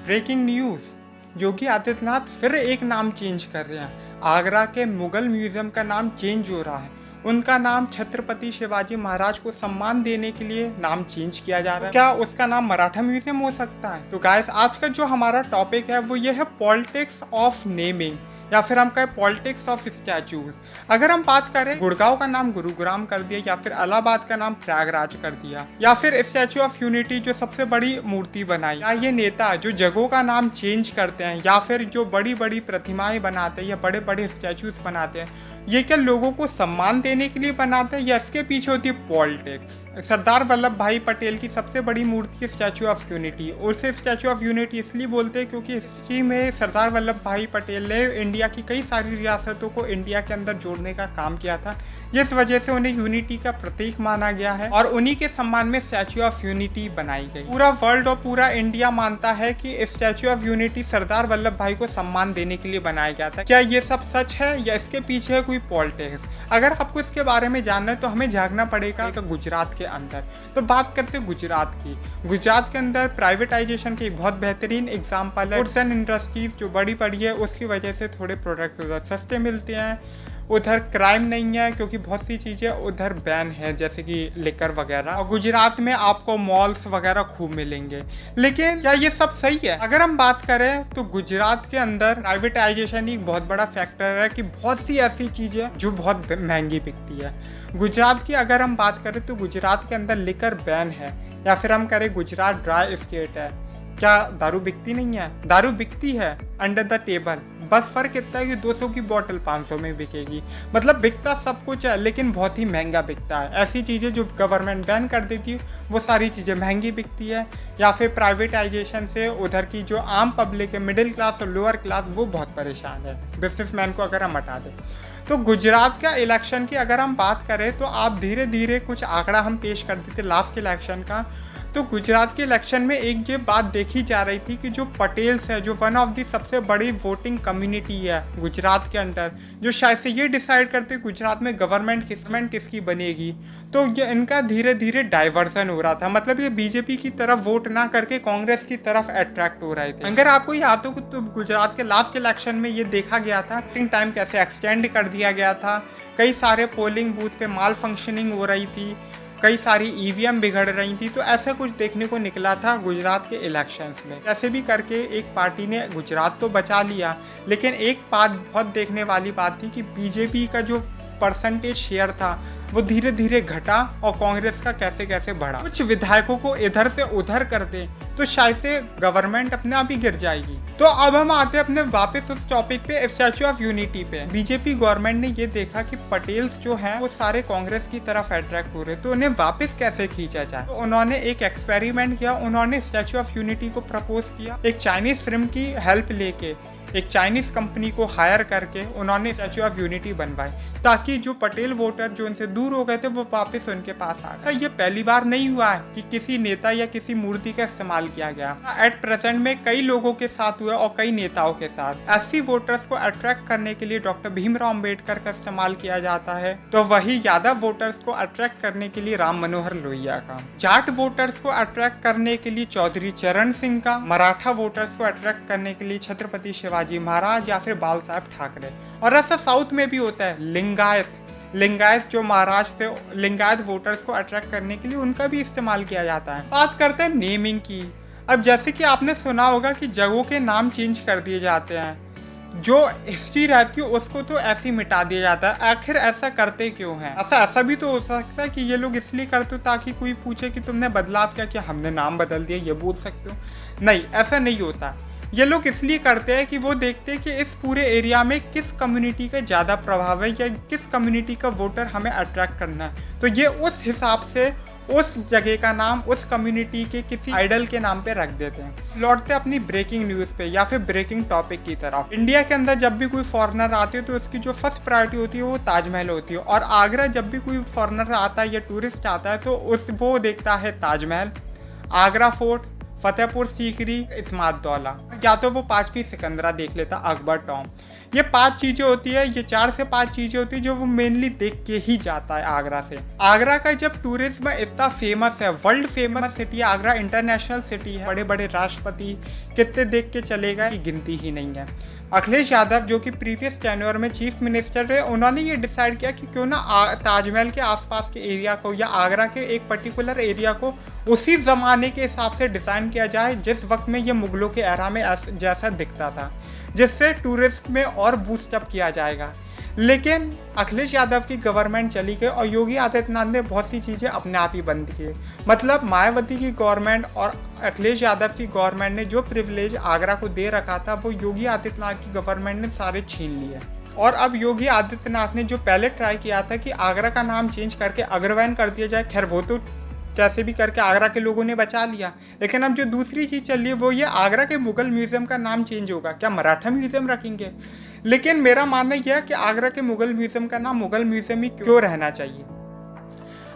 Breaking news. Yogi Adityanath फिर एक नाम चेंज कर रहे हैं। आगरा के मुगल म्यूजियम का नाम चेंज हो रहा है। उनका नाम छत्रपति शिवाजी महाराज को सम्मान देने के लिए नाम चेंज किया जा रहा है। क्या उसका नाम मराठा म्यूजियम हो सकता है? तो गाइस, आज का जो हमारा टॉपिक है वो ये है पॉलिटिक्स ऑफ नेमिंग, या फिर हम कहें पॉलिटिक्स ऑफ स्टैचूज। अगर हम बात करें, गुड़गांव का नाम गुरुग्राम कर दिया, या फिर इलाहाबाद का नाम प्रयागराज कर दिया, या फिर स्टैचू ऑफ यूनिटी जो सबसे बड़ी मूर्ति बनाई, या ये नेता जो जगहों का नाम चेंज करते हैं, या फिर जो बड़ी बड़ी प्रतिमाएं बनाते हैं या बड़े बड़े स्टैचूज बनाते हैं, ये क्या लोगों को सम्मान देने के लिए बनाते हैं या इसके पीछे होती है पॉलिटिक्स? सरदार वल्लभ भाई पटेल की सबसे बड़ी मूर्ति है स्टैचू ऑफ यूनिटी। उसे स्टैचू ऑफ यूनिटी इसलिए बोलते हैं क्योंकि हिस्ट्री में सरदार वल्लभ भाई पटेल ने इंडिया की कई सारी रियासतों को इंडिया के अंदर जोड़ने का काम किया था, जिस वजह से उन्हें यूनिटी का प्रतीक माना गया है और उन्हीं के सम्मान में स्टैचू ऑफ यूनिटी बनाई गई। पूरा वर्ल्ड और पूरा इंडिया मानता है कि statue of unity Sardar Vallabh भाई को सम्मान देने के लिए बनाया गया था। क्या ये सब सच है या इसके पीछे है कोई पॉलिटिक्स? अगर आपको इसके बारे में जानना है तो हमें झांकना पड़ेगा गुजरात के अंदर। तो बात करते हैं गुजरात की। गुजरात के अंदर प्राइवेटाइजेशन की बहुत बेहतरीन एग्जांपल है। फूड्स एंड इंडस्ट्रीज जो बड़ी पड़ी है उसकी वजह से थोड़े प्रोडक्ट उधर सस्ते मिलते हैं, उधर क्राइम नहीं है क्योंकि बहुत सी चीज़ें उधर बैन है जैसे कि लिकर वगैरह, और गुजरात में आपको मॉल्स वगैरह खूब मिलेंगे। लेकिन क्या ये सब सही है? अगर हम बात करें तो गुजरात के अंदर प्राइवेटाइजेशन एक बहुत बड़ा फैक्टर है कि बहुत सी ऐसी चीज़ें जो बहुत महंगी बिकती है। गुजरात की अगर हम बात करें तो गुजरात के अंदर लिकर बैन है, या फिर हम करें गुजरात ड्राई स्टेट है। क्या दारू बिकती नहीं है? दारू बिकती है अंडर द टेबल, बस फर्क इतना है कि 200 की बोतल 500 में बिकेगी। मतलब बिकता सब कुछ है लेकिन बहुत ही महंगा बिकता है। ऐसी चीज़ें जो गवर्नमेंट बैन कर देती है वो सारी चीज़ें महंगी बिकती है। या फिर प्राइवेटाइजेशन से उधर की जो आम पब्लिक है, मिडिल क्लास और लोअर क्लास, वो बहुत परेशान है। बिजनेसमैन को अगर हम हटा दें तो गुजरात का इलेक्शन की अगर हम बात करें तो आप धीरे धीरे कुछ आंकड़ा हम पेश कर देते लास्ट इलेक्शन का। तो गुजरात के इलेक्शन में एक ये बात देखी जा रही थी कि जो पटेल्स है, जो वन ऑफ दी सबसे बड़ी वोटिंग कम्युनिटी है गुजरात के अंदर, जो शायद से ये डिसाइड करते गुजरात में गवर्नमेंट किसकी बनेगी, तो ये इनका धीरे धीरे डाइवर्सन हो रहा था। मतलब ये बीजेपी की तरफ वोट ना करके कांग्रेस की तरफ अट्रैक्ट हो रहे थे। अगर आपको याद हो तो गुजरात के लास्ट इलेक्शन में ये देखा गया था टाइम कैसे एक्सटेंड कर दिया गया था, कई सारे पोलिंग बूथ पे माल फंक्शनिंग हो रही थी, कई सारी ईवीएम बिगड़ रही थी। तो ऐसा कुछ देखने को निकला था गुजरात के इलेक्शंस में। कैसे भी करके एक पार्टी ने गुजरात तो बचा लिया, लेकिन एक बात बहुत देखने वाली बात थी कि बीजेपी का जो परसेंटेज शेयर था वो धीरे धीरे घटा और कांग्रेस का कैसे कैसे बढ़ा। कुछ विधायकों को इधर से उधर कर दे तो शायद से गवर्नमेंट अपने आप ही गिर जाएगी। तो अब हम आते हैं अपने वापस उस टॉपिक पे, स्टैचू ऑफ यूनिटी पे। बीजेपी गवर्नमेंट ने ये देखा कि पटेल्स जो हैं वो सारे कांग्रेस की तरफ अट्रैक्ट हो रहे, तो उन्हें वापस कैसे खींचा जाए। तो उन्होंने एक एक्सपेरिमेंट किया, उन्होंने स्टैचू ऑफ यूनिटी को प्रपोज किया। एक चाइनीज फिल्म की हेल्प लेके, एक चाइनीज कंपनी को हायर करके उन्होंने स्टैचू ऑफ यूनिटी बनवाई, ताकि जो पटेल वोटर जो उनसे दूर हो गए थे वो वापस उनके पास आ गए। ये पहली बार नहीं हुआ है कि किसी नेता या किसी मूर्ति का इस्तेमाल किया गया। एट प्रेजेंट में कई लोगों के साथ हुआ और कई नेताओं के साथ। ऐसी वोटर्स को अट्रैक्ट करने के लिए डॉक्टर भीमराव अम्बेडकर का इस्तेमाल किया जाता है, तो वही यादव वोटर्स को अट्रैक्ट करने के लिए राम मनोहर लोहिया का, जाट वोटर्स को अट्रैक्ट करने के लिए चौधरी चरण सिंह का, मराठा वोटर्स को अट्रैक्ट करने के लिए छत्रपति शिवाजी महाराज या फिर बाल साहब ठाकरे। और ऐसा साउथ में भी होता है। लिंगायत जो महाराष्ट्र थे, लिंगायत वोटर्स को अट्रैक्ट करने के लिए उनका भी इस्तेमाल किया जाता है। बात करते हैं नेमिंग की। अब जैसे कि आपने सुना होगा कि जगहों के नाम चेंज कर दिए जाते हैं, जो हिस्ट्री रहती है उसको तो ऐसे ही मिटा दिया जाता है। आखिर ऐसा करते क्यों हैं? ऐसा भी तो हो सकता है कि ये लोग इसलिए करते हो ताकि कोई पूछे कि तुमने बदलाव क्या किया, हमने नाम बदल दिया, ये बोल सकते हो। नहीं, ऐसा नहीं होता। ये लोग इसलिए करते हैं कि वो देखते हैं कि इस पूरे एरिया में किस कम्युनिटी का ज़्यादा प्रभाव है या किस कम्युनिटी का वोटर हमें अट्रैक्ट करना है, तो ये उस हिसाब से उस जगह का नाम उस कम्युनिटी के किसी आइडल के नाम पे रख देते हैं। लौटते अपनी ब्रेकिंग न्यूज़ पे या फिर ब्रेकिंग टॉपिक की तरफ। इंडिया के अंदर जब भी कोई फॉरेनर आते हैं तो उसकी जो फर्स्ट प्रायोरिटी होती है वो ताजमहल होती है। और आगरा जब भी कोई फॉरेनर आता है या टूरिस्ट आता है तो वो देखता है ताजमहल, आगरा फोर्ट, फतेहपुर सीकरी इस्मात-दौला, या तो वो 5वीं सिकंदरा देख लेता, अकबर टॉम। ये 5 चीज़ें होती है, ये 4 से 5 चीज़ें होती है जो वो मेनली देख के ही जाता है आगरा से। आगरा का जब टूरिज्म इतना फेमस है, वर्ल्ड फेमस सिटी है आगरा, इंटरनेशनल सिटी है, बड़े बड़े राष्ट्रपति कितने देख के चले गए की गिनती ही नहीं है। अखिलेश यादव जो कि प्रीवियस टेन्योर में चीफ मिनिस्टर रहे, उन्होंने ये डिसाइड किया कि क्यों ना ताजमहल के आसपास के एरिया को या आगरा के एक पर्टिकुलर एरिया को उसी ज़माने के हिसाब से डिज़ाइन किया जाए जिस वक्त में ये मुगलों के एरा में जैसा दिखता था, जिससे टूरिस्ट में और बूस्टअप किया जाएगा। लेकिन अखिलेश यादव की गवर्नमेंट चली गई और योगी आदित्यनाथ ने बहुत सी चीज़ें अपने आप ही बंद की। मतलब मायावती की गवर्नमेंट और अखिलेश यादव की गवर्नमेंट ने जो प्रिविलेज आगरा को दे रखा था वो योगी आदित्यनाथ की गवर्नमेंट ने सारे छीन लिए। और अब योगी आदित्यनाथ ने जो पहले ट्राई किया था कि आगरा का नाम चेंज करके अग्रवाइन कर दिया जाए, खैर वो तो कैसे भी करके आगरा के लोगों ने बचा लिया। लेकिन अब जो दूसरी चीज़ चल रही है वो ये आगरा के मुगल म्यूज़ियम का नाम चेंज होगा, क्या मराठा म्यूज़ियम रखेंगे? लेकिन मेरा मानना यह है कि आगरा के मुगल म्यूज़ियम का नाम मुगल म्यूज़ियम ही क्यों रहना चाहिए।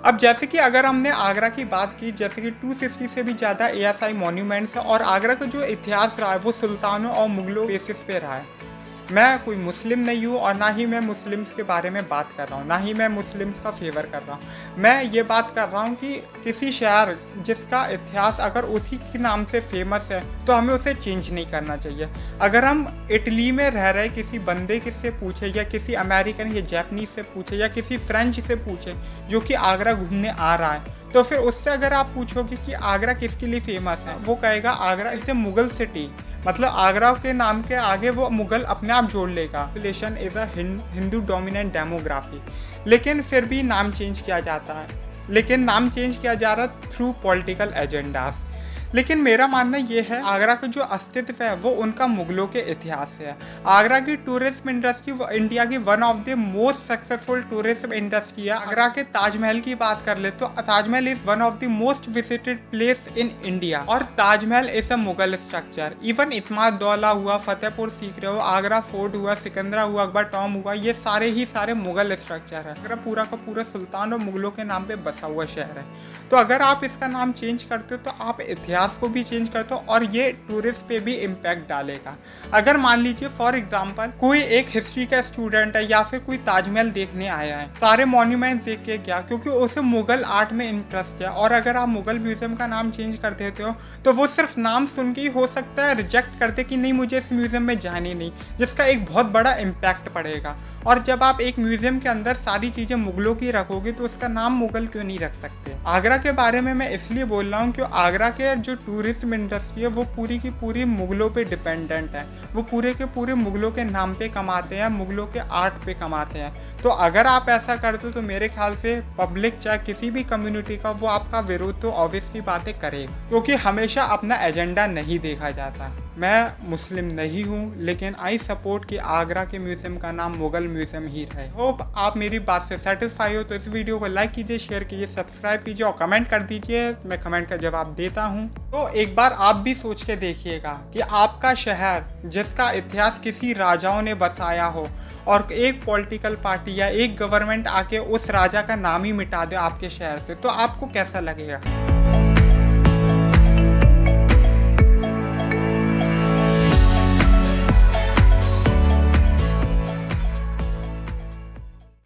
अब जैसे कि अगर हमने आगरा की बात की, जैसे कि 250 से भी ज़्यादा ASI मॉन्यूमेंट्स है और आगरा का जो इतिहास रहा है वो सुल्तानों और मुगलों बेसिस पे रहा है। मैं कोई मुस्लिम नहीं हूँ और ना ही मैं मुस्लिम्स के बारे में बात कर रहा हूँ, ना ही मैं मुस्लिम्स का फेवर कर रहा हूँ। मैं ये बात कर रहा हूँ कि किसी शहर जिसका इतिहास अगर उसी के नाम से फेमस है तो हमें उसे चेंज नहीं करना चाहिए। अगर हम इटली में रह रहे किसी बंदे से पूछे या किसी अमेरिकन या जापानीज से पूछे या किसी फ्रेंच से पूछे जो कि आगरा घूमने आ रहा है, तो फिर उससे अगर आप पूछोगे कि आगरा किसके लिए फेमस है, वो कहेगा आगरा इसे मुगल सिटी, मतलब आगरा के नाम के आगे वो मुगल अपने आप जोड़ लेगा। Population is a Hindu dominant demography. लेकिन फिर भी नाम चेंज किया जाता है, लेकिन नाम चेंज किया जा रहा है थ्रू पॉलिटिकल एजेंडाज। लेकिन मेरा मानना ये है आगरा का जो अस्तित्व है वो उनका मुगलों के इतिहास से है। आगरा की टूरिज्म इंडस्ट्री इंडिया की one of the most successful tourism industry है। आगरा के ताजमहल की बात कर ले तो Taj Mahal is one of the most visited place in India और Taj Mahal is a Mughal structure. Even Itmad-ud-Daulah हुआ, फतेहपुर सीकरी हुआ, आगरा फोर्ट हुआ, सिकंदरा हुआ, अकबर टॉम हुआ, ये सारे ही सारे मुगल स्ट्रक्चर है। आगरा पूरा का पूरा सुल्तान और मुगलों के नाम पे बसा हुआ शहर है। तो अगर आप इसका नाम चेंज करते हो तो आप इतिहास को भी चेंज करते हो और ये टूरिस्ट पे भी इम्पैक्ट डालेगा। अगर मान लीजिए फॉर एग्जांपल कोई एक हिस्ट्री का स्टूडेंट है या फिर कोई ताजमहल देखने आया है, सारे मॉन्यूमेंट्स देख के गया क्योंकि उसे मुगल आर्ट में इंटरेस्ट है, और अगर आप मुगल म्यूजियम का नाम चेंज कर देते हो तो वो सिर्फ नाम सुन के ही हो सकता है रिजेक्ट कर दे कि नहीं मुझे इस म्यूजियम में जाने नहीं, जिसका एक बहुत बड़ा इम्पैक्ट पड़ेगा। और जब आप एक म्यूजियम के अंदर सारी चीज़ें मुगलों की रखोगे तो उसका नाम मुगल क्यों नहीं रख सकते। आगरा के बारे में मैं इसलिए बोल रहा हूँ कि आगरा के जो टूरिज्म इंडस्ट्री है वो पूरी की पूरी मुगलों पे डिपेंडेंट है। वो पूरे के पूरे मुगलों के नाम पे कमाते हैं, मुगलों के आर्ट पे कमाते हैं। तो अगर आप ऐसा करते हो तो मेरे ख्याल से पब्लिक चाहे किसी भी कम्युनिटी का वो आपका विरोध तो ऑब्वियसली बातें करेगा, क्योंकि हमेशा अपना एजेंडा नहीं देखा जाता। मैं मुस्लिम नहीं हूँ लेकिन आई सपोर्ट कि आगरा के म्यूजियम का नाम मुगल म्यूजियम ही रहे। होप आप मेरी बात से सेटिस्फाई हो तो इस वीडियो को लाइक कीजिए, शेयर कीजिए, सब्सक्राइब कीजिए और कमेंट कर दीजिए। मैं कमेंट का जवाब देता हूँ। तो एक बार आप भी सोच के देखिएगा कि आपका शहर जिसका इतिहास किसी राजाओं ने बसाया हो और एक पॉलिटिकल पार्टी या एक गवर्नमेंट आके उस राजा का नाम ही मिटा दे आपके शहर से, तो आपको कैसा लगेगा।